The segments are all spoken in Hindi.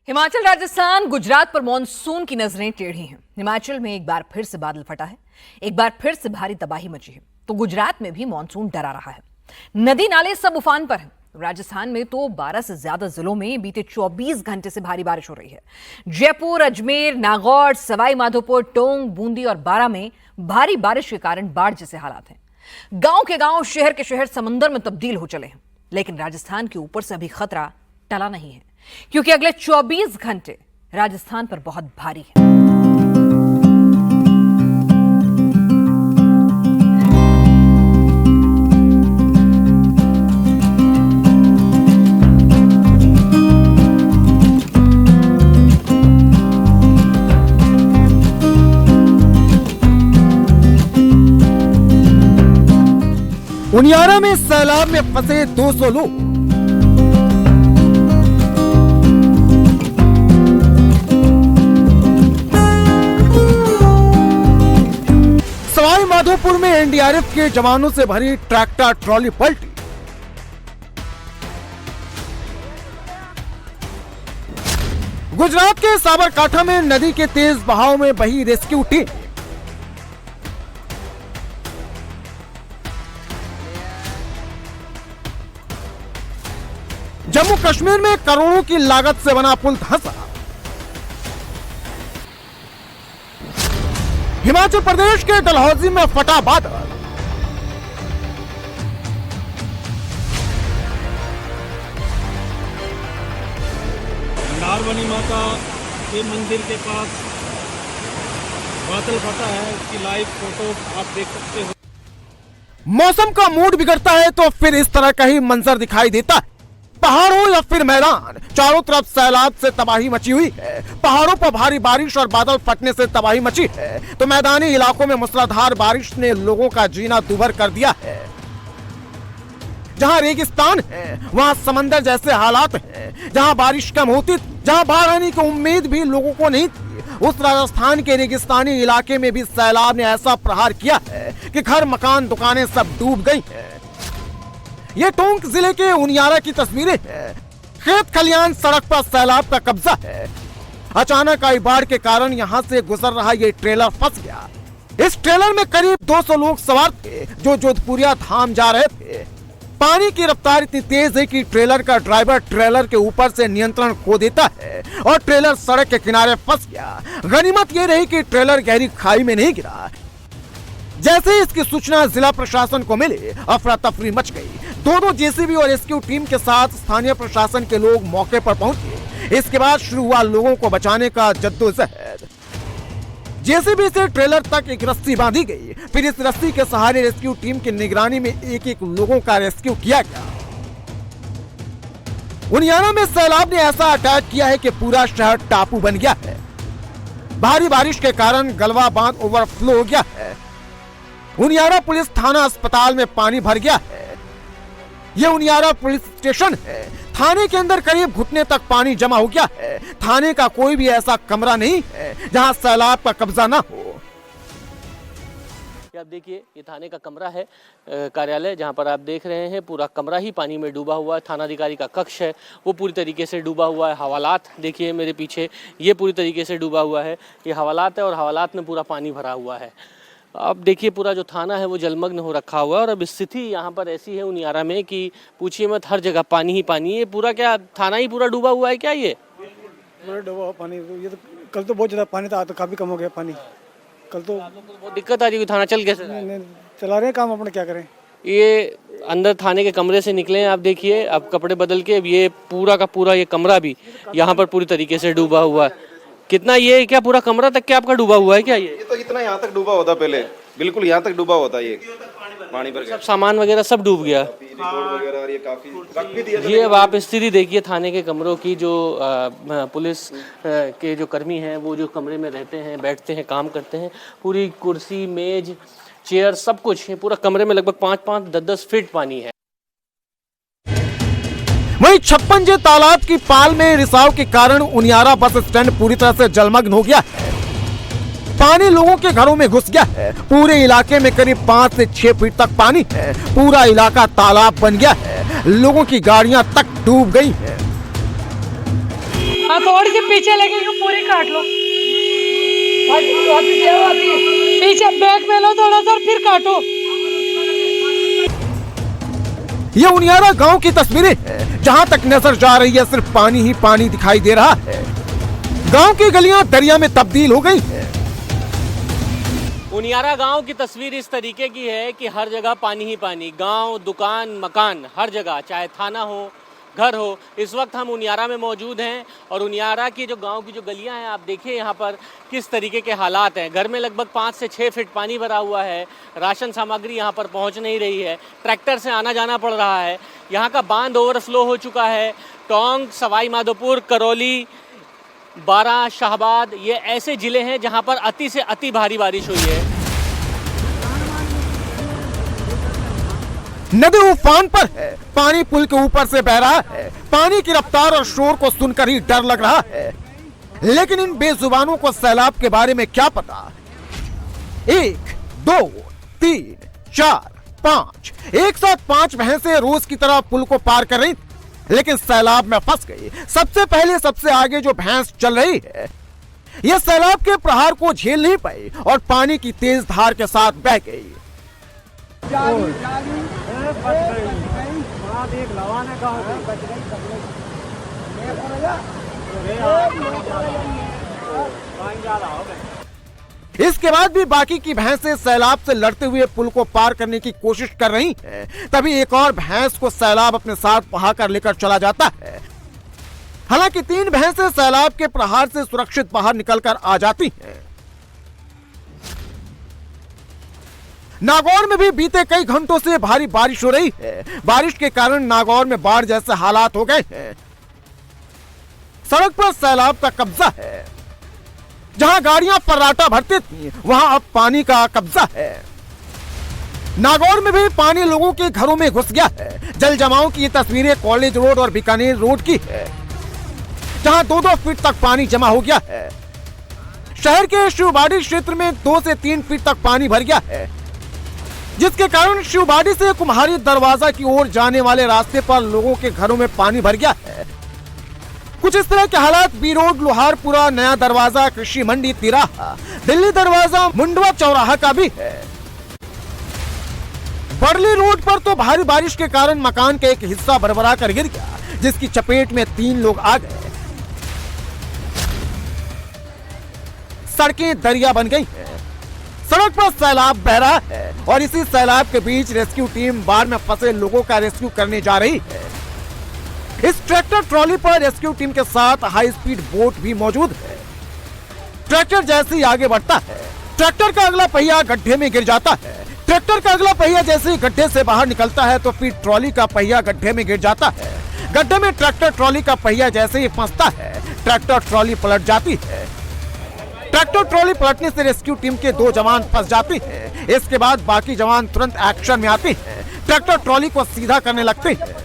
हिमाचल, राजस्थान, गुजरात पर मॉनसून की नजरें टेढ़ी हैं। हिमाचल में एक बार फिर से बादल फटा है, एक बार फिर से भारी तबाही मची है, तो गुजरात में भी मॉनसून डरा रहा है। नदी नाले सब उफान पर हैं। राजस्थान में तो 12 से ज्यादा जिलों में बीते 24 घंटे से भारी बारिश हो रही है। जयपुर, अजमेर, नागौर, सवाई माधोपुर, टोंक, बूंदी और बारां में भारी बारिश के कारण बाढ़ जैसे हालात हैं। गांव के गांव, शहर के शहर समंदर में तब्दील हो चले हैं। लेकिन राजस्थान के ऊपर से अभी खतरा टला नहीं है, क्योंकि अगले 24 घंटे राजस्थान पर बहुत भारी है। उनियारा में सैलाब में फंसे 200 लोग। सवाई माधोपुर में एनडीआरएफ के जवानों से भरी ट्रैक्टर ट्रॉली पलटी। गुजरात के साबरकांठा में नदी के तेज बहाव में बही रेस्क्यू टीम। जम्मू कश्मीर में करोड़ों की लागत से बना पुल धंसा। हिमाचल प्रदेश के डलहौजी में फटा बादल। नारवनी माता के मंदिर के पास बादल फटा है, उसकी लाइव फोटो आप देख सकते हो। मौसम का मूड बिगड़ता है तो फिर इस तरह का ही मंजर दिखाई देता है। पहाड़ों या फिर मैदान, चारों तरफ सैलाब से तबाही मची हुई है। पहाड़ों पर भारी बारिश और बादल फटने से तबाही मची है, तो मैदानी इलाकों में मूसलाधार बारिश ने लोगों का जीना दूभर कर दिया है। जहां रेगिस्तान है, वहां समंदर जैसे हालात हैं। जहां बारिश कम होती, जहां बाढ़ आने की उम्मीद भी लोगों को नहीं थी, उस राजस्थान के रेगिस्तानी इलाके में भी सैलाब ने ऐसा प्रहार किया है कि घर, मकान, दुकानें सब डूब गई हैं। ये टोंक जिले के उनियारा की तस्वीरें हैं। खेत खलियान, सड़क पर सैलाब का कब्जा है। अचानक आई बाढ़ के कारण यहां से गुजर रहा ये ट्रेलर फंस गया। इस ट्रेलर में करीब 200 लोग सवार थे, जो जोधपुरिया धाम जा रहे थे। पानी की रफ्तार इतनी तेज है कि ट्रेलर का ड्राइवर ट्रेलर के ऊपर से नियंत्रण खो देता है और ट्रेलर सड़क के किनारे फंस गया। गनीमत ये रही कि ट्रेलर गहरी खाई में नहीं गिरा। जैसे ही इसकी सूचना जिला प्रशासन को मिली, अफरा तफरी मच गई। दोनों जेसीबी और रेस्क्यू टीम के साथ स्थानीय प्रशासन के लोग मौके पर पहुंचे। इसके बाद शुरू हुआ लोगों को बचाने का जद्दोजहद। जेसीबी से ट्रेलर तक एक रस्सी बांधी गई, फिर इस रस्सी के सहारे रेस्क्यू टीम की निगरानी में एक एक लोगों का रेस्क्यू किया गया। उनियारा में सैलाब ने ऐसा अटैक किया है कि पूरा शहर टापू बन गया है। भारी बारिश के कारण गलवा बांध ओवरफ्लो हो गया है। उनियारा पुलिस थाना अस्पताल में पानी भर गया है। यह उनियारा पुलिस स्टेशन है। थाने के अंदर करीब घुटने तक पानी जमा हो गया है। थाने का कोई भी ऐसा कमरा नहीं है जहां सैलाब का कब्जा ना हो। आप देखिए, ये थाने का कमरा है, कार्यालय, जहां पर आप देख रहे हैं पूरा कमरा ही पानी में डूबा हुआ है। थानाधिकारी का कक्ष है, वो पूरी तरीके से डूबा हुआ है। हवालात देखिए मेरे पीछे, ये पूरी तरीके से डूबा हुआ है। ये हवालात है और हवालात में पूरा पानी भरा हुआ है। अब देखिए, पूरा जो थाना है वो जलमग्न हो रखा हुआ है और अब स्थिति यहाँ पर ऐसी है उनियारा में कि पूछिए मत, हर जगह पानी ही पानी है। पूरा क्या थाना ही पूरा डूबा हुआ है क्या? ये पूरा डूबा हुआ पानी। ये तो कल तो बहुत ज़्यादा पानी था, तो काफ़ी कम हो गया पानी। कल तो बहुत दिक्कत आ रही है। थाना चल कैसे रहा है? चला रहे हैं काम अपने, क्या करें। ये अंदर थाने के कमरे से निकले हैं, आप देखिए, अब कपड़े बदल के ये पूरा का पूरा ये कमरा भी यहाँ पर पूरी तरीके से डूबा हुआ है। कितना, ये क्या पूरा कमरा तक क्या आपका डूबा हुआ है क्या? ये तो इतना यहाँ तक डूबा होता, पहले बिल्कुल यहाँ तक डूबा होता। ये पानी भर गया, सब सामान वगैरह सब डूब गया। वगैरह ये काफी रख भी दिया। ये अब आप स्थिति देखिए थाने के कमरों की। जो पुलिस के जो कर्मी हैं वो जो कमरे में रहते हैं, बैठते हैं, काम करते हैं, पूरी कुर्सी, मेज, चेयर सब कुछ है। पूरा कमरे में लगभग 5-5, 10-10 फीट पानी है। वहीं 56J तालाब की पाल में रिसाव के कारण उनियारा बस स्टैंड पूरी तरह से जलमग्न हो गया है। पानी लोगों के घरों में घुस गया है। पूरे इलाके में करीब 5 से 6 फीट तक पानी है। पूरा इलाका तालाब बन गया है। लोगों की गाड़ियां तक डूब गई हैं। हाँ थोड़ी सी पीछे लेके पूरी काट लो, पीछे बैक में लो थोड़ा सा फिर काटो। ये उनियारा गांव की तस्वीरें हैं। जहां तक नजर जा रही है सिर्फ पानी ही पानी दिखाई दे रहा है। गांव की गलियां दरिया में तब्दील हो गई हैं। उनियारा गांव की तस्वीर इस तरीके की है कि हर जगह पानी ही पानी, गांव, दुकान, मकान, हर जगह, चाहे थाना हो, घर हो। इस वक्त हम उनियारा में मौजूद हैं और उनियारा की जो गांव की जो गलियां हैं, आप देखिए यहाँ पर किस तरीके के हालात हैं। घर में लगभग 5 से 6 फीट पानी भरा हुआ है। राशन सामग्री यहाँ पर पहुँच नहीं रही है, ट्रैक्टर से आना जाना पड़ रहा है। यहाँ का बांध ओवरफ्लो हो चुका है। टोंक, सवाई माधोपुर, करौली, बारां, शाहबाद, ये ऐसे ज़िले हैं जहाँ पर अति से अति भारी बारिश हुई है। नदी उफान पर है, पानी पुल के ऊपर से बह रहा है। पानी की रफ्तार और शोर को सुनकर ही डर लग रहा है, लेकिन इन बेजुबानों को सैलाब के बारे में क्या पता। 1, 2, 3, 4, 5 एक साथ 5 भैंसें रोज की तरह पुल को पार कर रही, लेकिन सैलाब में फंस गई। सबसे पहले सबसे आगे जो भैंस चल रही है, यह सैलाब के प्रहार को झेल नहीं पाई और पानी की तेज धार के साथ बह गई। इसके बाद भी बाकी की भैंसें सैलाब से लड़ते हुए पुल को पार करने की कोशिश कर रही हैं। तभी एक और भैंस को सैलाब अपने साथ बहाकर लेकर चला जाता है। हालांकि 3 भैंसें सैलाब के प्रहार से सुरक्षित बाहर निकलकर आ जाती हैं। नागौर में भी बीते कई घंटों से भारी बारिश हो रही है। बारिश के कारण नागौर में बाढ़ जैसे हालात हो गए हैं। सड़क पर सैलाब का कब्जा है। जहां गाड़ियां फर्राटा भरती थी, वहां अब पानी का कब्जा है। नागौर में भी पानी लोगों के घरों में घुस गया है। जल जमाव की ये तस्वीरें कॉलेज रोड और बीकानेर रोड की है, जहां 2-2 फीट तक पानी जमा हो गया है। शहर के शिवबाड़ी क्षेत्र में 2 से 3 फीट तक पानी भर गया है, जिसके कारण शिवबाड़ी से कुम्हारी दरवाजा की ओर जाने वाले रास्ते पर लोगों के घरों में पानी भर गया है। कुछ इस तरह के हालात बी रोड, लोहारपुरा, नया दरवाजा, कृषि मंडी, तिराहा, दिल्ली दरवाजा, मुंडवा चौराहा का भी है। बरली रोड पर तो भारी बारिश के कारण मकान का एक हिस्सा भरभरा कर गिर गया, जिसकी चपेट में 3 लोग आ गए। सड़कें दरिया बन गई हैं। सड़क पर सैलाब बह रहा है और इसी सैलाब के बीच रेस्क्यू टीम बाढ़ में फंसे लोगों का रेस्क्यू करने जा रही है। इस ट्रैक्टर ट्रॉली पर रेस्क्यू टीम के साथ हाई स्पीड बोट भी मौजूद है। ट्रैक्टर जैसे ही आगे बढ़ता है, ट्रैक्टर का अगला पहिया गड्ढे में गिर जाता है। ट्रैक्टर का अगला पहिया जैसे ही गड्ढे से बाहर निकलता है तो फिर ट्रॉली का पहिया गड्ढे में गिर जाता है। गड्ढे में ट्रैक्टर ट्रॉली का पहिया जैसे ही फंसता है, ट्रैक्टर ट्रॉली पलट जाती है। ट्रैक्टर ट्रॉली पलटने से रेस्क्यू टीम के 2 जवान फंस जाते हैं। इसके बाद बाकी जवान तुरंत एक्शन में आते हैं, ट्रैक्टर ट्रॉली को सीधा करने लगते हैं।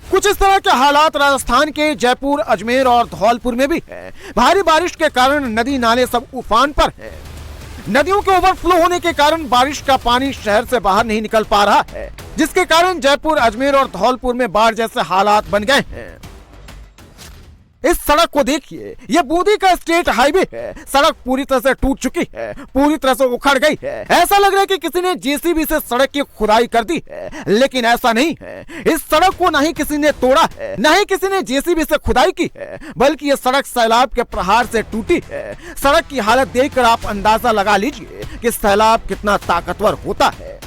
कुछ इस तरह के हालात राजस्थान के जयपुर, अजमेर और धौलपुर में भी है। भारी बारिश के कारण नदी नाले सब उफान पर हैं। नदियों के ओवरफ्लो होने के कारण बारिश का पानी शहर से बाहर नहीं निकल पा रहा है, जिसके कारण जयपुर, अजमेर और धौलपुर में बाढ़ जैसे हालात बन गए हैं। इस सड़क को देखिए, ये बूंदी का स्टेट हाईवे है। सड़क पूरी तरह से टूट चुकी है, पूरी तरह से उखड़ गई है। ऐसा लग रहा है कि किसी ने जेसीबी से सड़क की खुदाई कर दी है, लेकिन ऐसा नहीं है। इस सड़क को न ही किसी ने तोड़ा है, न ही किसी ने जेसीबी से खुदाई की है, बल्कि ये सड़क सैलाब के प्रहार से टूटी है। सड़क की हालत देखकर आप अंदाजा लगा लीजिए कि सैलाब कितना ताकतवर होता है।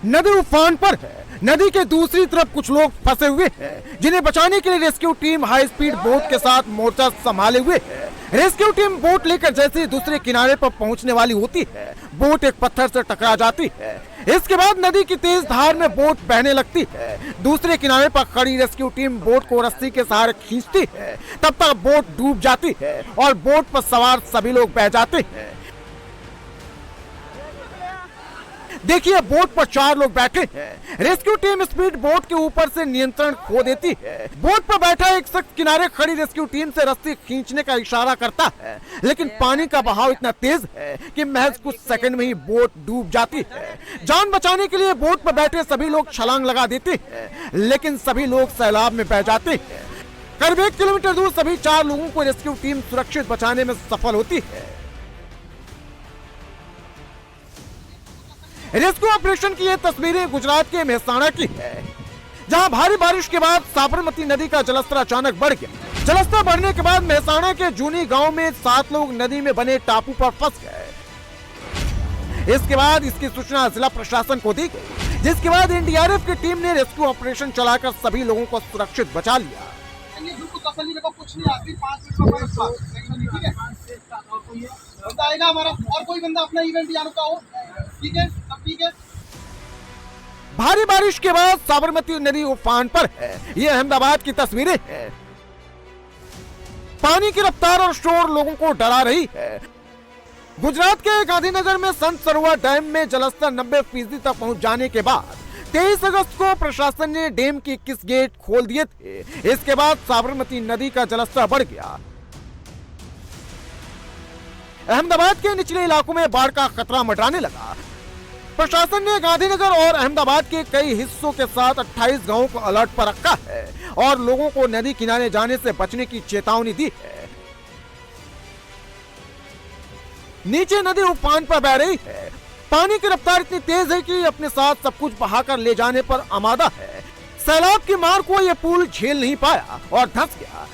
नदी उफान पर है। नदी के दूसरी तरफ कुछ लोग फंसे हुए हैं, जिन्हें बचाने के लिए rescue team high speed boat के साथ मोर्चा संभाले हुए है। रेस्क्यू टीम बोट लेकर जैसे ही दूसरे किनारे पर पहुंचने वाली होती है, बोट एक पत्थर से टकरा जाती है। इसके बाद नदी की तेज धार में बोट बहने लगती है। दूसरे किनारे पर खड़ी रेस्क्यू टीम बोट को रस्सी के सहारे खींचती है। तब तक बोट डूब जाती है और बोट पर सवार सभी लोग बह जाते हैं। देखिए बोट पर 4 लोग बैठे हैं। रेस्क्यू टीम स्पीड बोट के ऊपर से नियंत्रण खो देती है। बोट पर बैठा एक शख्स किनारे खड़ी रेस्क्यू टीम से रस्सी खींचने का इशारा करता है, लेकिन पानी का बहाव इतना तेज है कि महज कुछ सेकंड में ही बोट डूब जाती है। जान बचाने के लिए बोट पर बैठे सभी लोग छलांग लगा देते हैं, लेकिन सभी लोग सैलाब में बह जाते हैं। करीब 1 किलोमीटर दूर सभी 4 लोगों को रेस्क्यू टीम सुरक्षित बचाने में सफल होती है। रेस्क्यू ऑपरेशन की ये तस्वीरें गुजरात के मेहसाणा की है, जहां भारी बारिश के बाद साबरमती नदी का जलस्तर अचानक बढ़ गया। जलस्तर बढ़ने के बाद मेहसाणा के जूनी गांव में 7 लोग नदी में बने टापू पर फंस गए। इसके बाद इसकी सूचना जिला प्रशासन को दी गई, जिसके बाद एनडीआरएफ की टीम ने रेस्क्यू ऑपरेशन चलाकर सभी लोगों को सुरक्षित बचा लिया। कुछ नहीं आती 5 मिनट ठीक है बताएगा हमारा और कोई बंदा अपना इवेंट यहाँ रुका हो, ठीक है सब ठीक है। भारी बारिश के बाद साबरमती नदी उफान पर है। ये अहमदाबाद की तस्वीरें हैं। पानी की रफ्तार और शोर लोगों को डरा रही है। गुजरात के गांधीनगर में संत सरोवर डैम में जलस्तर 90% तक पहुंच जाने के बाद 23 अगस्त को प्रशासन ने डैम के 21 गेट खोल दिए थे। इसके बाद साबरमती नदी का जलस्तर बढ़ गया। अहमदाबाद के निचले इलाकों में बाढ़ का खतरा मंडराने लगा। प्रशासन ने गांधीनगर और अहमदाबाद के कई हिस्सों के साथ 28 गांवों को अलर्ट पर रखा है और लोगों को नदी किनारे जाने से बचने की चेतावनी दी है। नीचे नदी उफान पर बह रही है। पानी की रफ्तार इतनी तेज है कि अपने साथ सब कुछ बहाकर ले जाने पर आमादा है। सैलाब की मार को यह पुल झेल नहीं पाया और धंस गया।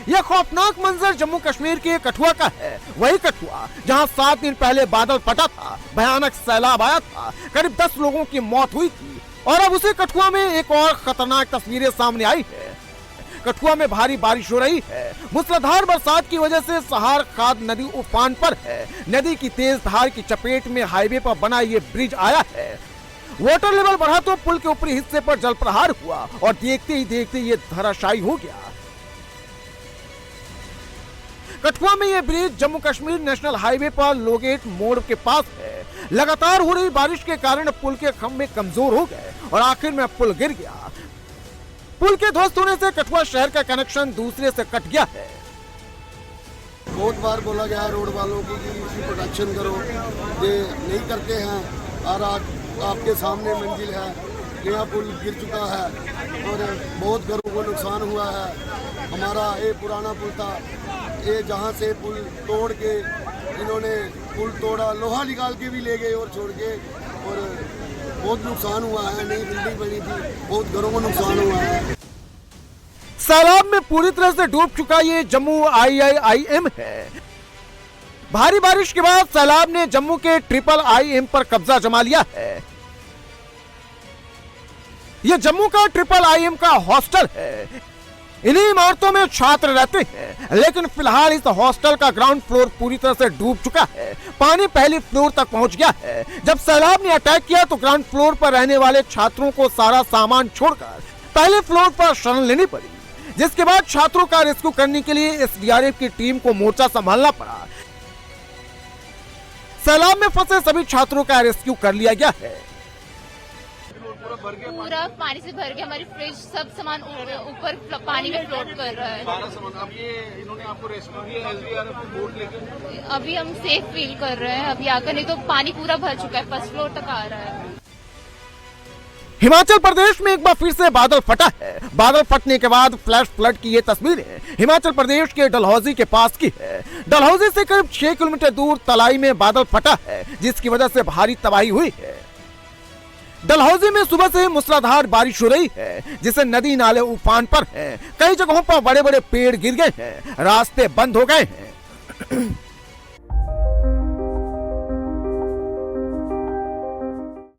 यह खौफनाक मंजर जम्मू कश्मीर के कठुआ का है। वही कठुआ जहां 7 दिन पहले बादल फटा था, भयानक सैलाब आया था, करीब 10 लोगों की मौत हुई थी। और अब उसी कठुआ में एक और खतरनाक तस्वीरें सामने आई है। कठुआ में भारी बारिश हो रही है। मूसलाधार बरसात की वजह से सहार खाद नदी उफान पर है। नदी की तेज धार की चपेट में हाईवे पर बना ये ब्रिज आया है। वाटर लेवल बढ़ा तो पुल के ऊपरी हिस्से पर जल प्रहार हुआ और देखते ही देखते ये धराशायी हो गया। कठुआ में यह bridge Jammu Kashmir national highway पर लोगेट मोड़ के पास है। लगातार हो रही बारिश के कारण पुल के खंभे कमजोर हो गए और आखिर में पुल गिर गया। पुल के ध्वस्त होने से कठुआ शहर का कनेक्शन दूसरे से कट गया है। बहुत बार बोला गया रोड वालों की कि इसकी प्रोटेक्शन करो, ये नहीं करते हैं। और आज आपके सामने मंजिल है, नया पुल गिर चुका है और बहुत घरों को नुकसान हुआ है। हमारा ये पुराना पुल था, ये जहाँ से पुल तोड़ के इन्होंने पुल तोड़ा, लोहा निकाल के भी ले गए और छोड़ के, और बहुत नुकसान हुआ है। नई बिल्डिंग बनी थी, बहुत घरों को नुकसान हुआ है। सैलाब में पूरी तरह से डूब चुका ये जम्मू IIIM है। भारी बारिश के बाद सैलाब ने जम्मू के IIIM पर कब्जा जमा लिया है। यह जम्मू का IIIM का हॉस्टल है। इन्हीं इमारतों में छात्र रहते हैं, लेकिन फिलहाल इस हॉस्टल का ग्राउंड फ्लोर पूरी तरह से डूब चुका है। पानी पहली फ्लोर तक पहुंच गया है। जब सैलाब ने अटैक किया तो ग्राउंड फ्लोर पर रहने वाले छात्रों को सारा सामान छोड़कर पहले फ्लोर पर शरण लेनी पड़ी, जिसके बाद छात्रों का रेस्क्यू करने के लिए SDRF की टीम को मोर्चा संभालना पड़ा। सैलाब में फंसे सभी छात्रों का रेस्क्यू कर लिया गया है। पूरा पानी से भर गया, हमारी फ्रिज सब सामान ऊपर पानी में फ्लोट कर रहा है। अब ये इन्होंने आपको रेस्क्यू किया, SDRF की बोट लेके अभी हम सेफ फील कर रहे हैं। अभी आकर, नहीं तो पानी पूरा भर चुका है, फर्स्ट फ्लोर तक आ रहा है। हिमाचल प्रदेश में एक बार फिर से बादल फटा है। बादल फटने के बाद फ्लैश फ्लड की ये तस्वीरें हिमाचल प्रदेश के डलहौजी के पास की है। डलहौजी से करीब 6 किलोमीटर दूर तलाई में बादल फटा है, जिसकी वजह से भारी तबाही हुई है। डलहौजी में सुबह से मूसलाधार बारिश हो रही है, जिससे नदी नाले उफान पर हैं। कई जगहों पर बड़े बड़े पेड़ गिर गए हैं, रास्ते बंद हो गए हैं।